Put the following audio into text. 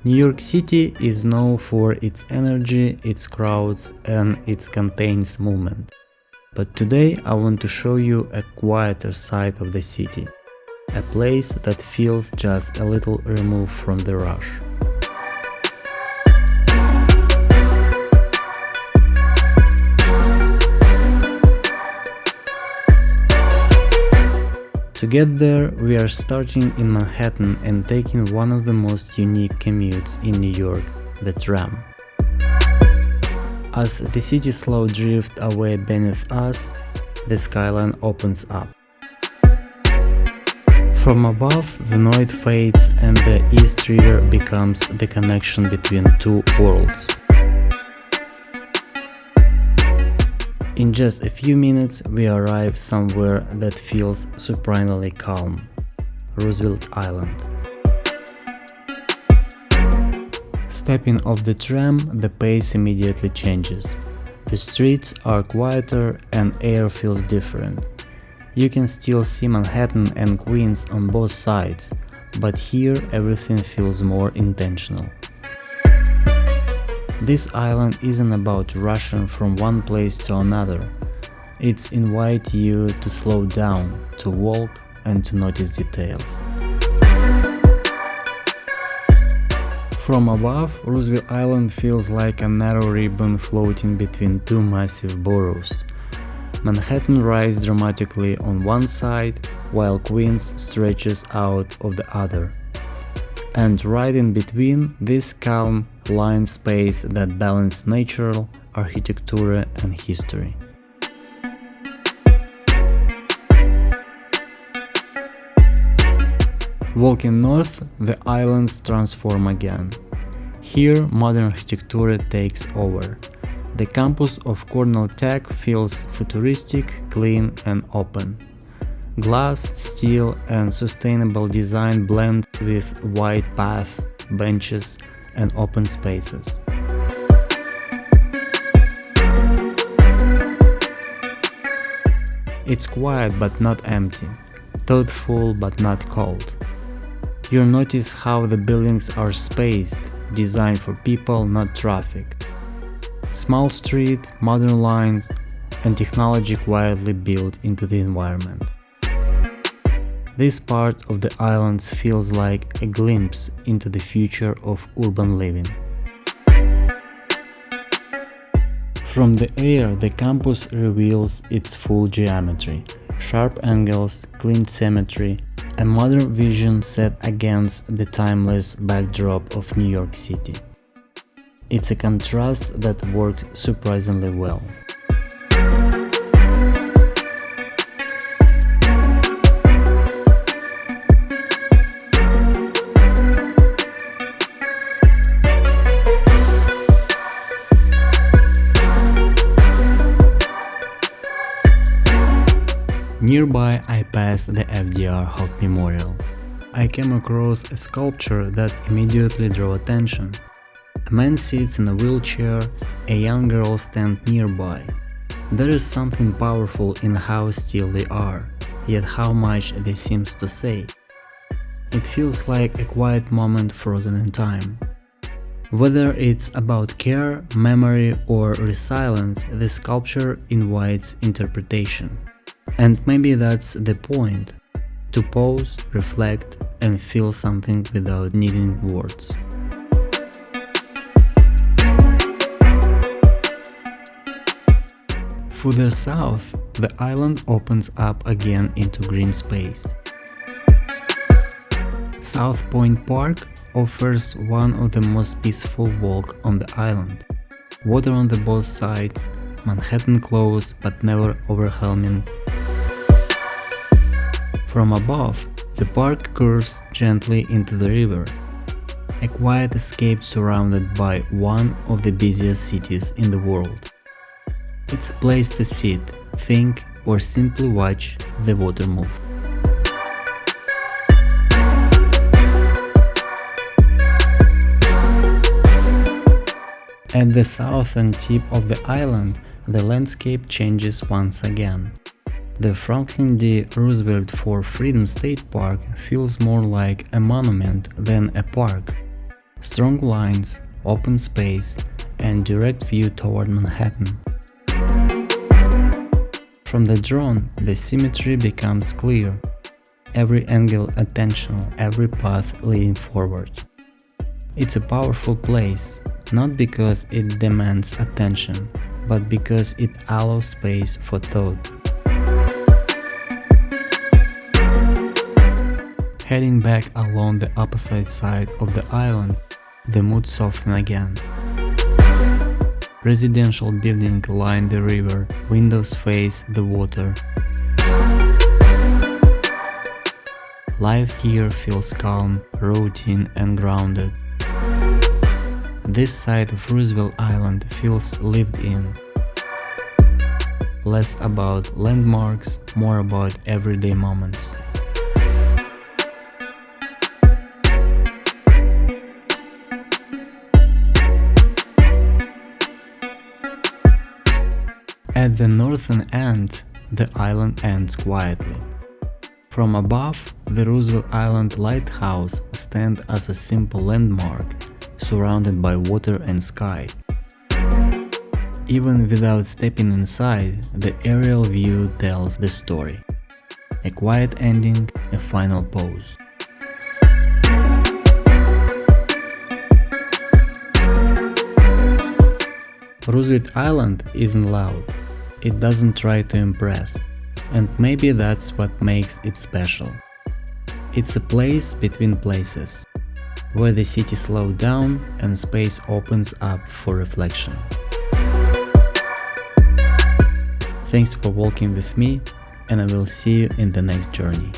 New York City is known for its energy, its crowds, and its contains movement. But today I want to show you a quieter side of the city, a place that feels just a little removed from the rush. To get there, we are starting in Manhattan and taking one of the most unique commutes in New York, the tram. As the city slowly drifts away beneath us, the skyline opens up. From above, the night fades and the East River becomes the connection between two worlds. In just a few minutes, we arrive somewhere that feels surprisingly calm, Roosevelt Island. Stepping off the tram, the pace immediately changes. The streets are quieter and air feels different. You can still see Manhattan and Queens on both sides, but here everything feels more intentional. This island isn't about rushing from one place to another. It invites you to slow down, to walk, and to notice details. From above, Roosevelt Island feels like a narrow ribbon floating between two massive boroughs. Manhattan rises dramatically on one side, while Queens stretches out of the other. And right in between, this calm line space that balances natural, architecture, and history. Walking north, the islands transform again. Here, modern architecture takes over. The campus of Cornell Tech feels futuristic, clean, and open. Glass, steel, and sustainable design blend with wide paths, benches, and open spaces. It's quiet but not empty, thoughtful but not cold. You notice how the buildings are spaced, designed for people, not traffic. Small streets, modern lines, and technology quietly built into the environment. This part of the islands feels like a glimpse into the future of urban living. From the air, the campus reveals its full geometry, sharp angles, clean symmetry, a modern vision set against the timeless backdrop of New York City. It's a contrast that works surprisingly well. Nearby, I passed the FDR Hope Memorial. I came across a sculpture that immediately drew attention. A man sits in a wheelchair, a young girl stands nearby. There is something powerful in how still they are, yet how much they seem to say. It feels like a quiet moment frozen in time. Whether it's about care, memory, or resilience, the sculpture invites interpretation. And maybe that's the point, to pause, reflect, and feel something without needing words. Further south, the island opens up again into green space. Southpoint Park offers one of the most peaceful walks on the island. Water on the both sides, Manhattan close but never overwhelming. From above, the park curves gently into the river, a quiet escape surrounded by one of the busiest cities in the world. It's a place to sit, think, or simply watch the water move. At the southern tip of the island, the landscape changes once again. The Franklin D. Roosevelt for Freedom State Park feels more like a monument than a park. Strong lines, open space, and direct view toward Manhattan. From the drone, the symmetry becomes clear. Every angle attentional, every path leading forward. It's a powerful place, not because it demands attention, but because it allows space for thought. Heading back along the opposite side of the island, the mood softens again. Residential buildings line the river, windows face the water. Life here feels calm, routine and grounded. This side of Roosevelt Island feels lived in. Less about landmarks, more about everyday moments. At the northern end, the island ends quietly. From above, the Roosevelt Island Lighthouse stands as a simple landmark, surrounded by water and sky. Even without stepping inside, the aerial view tells the story. A quiet ending, a final pause. Roosevelt Island isn't loud. It doesn't try to impress, and maybe that's what makes it special. It's a place between places, where the city slows down and space opens up for reflection. Thanks for walking with me, and I will see you in the next journey.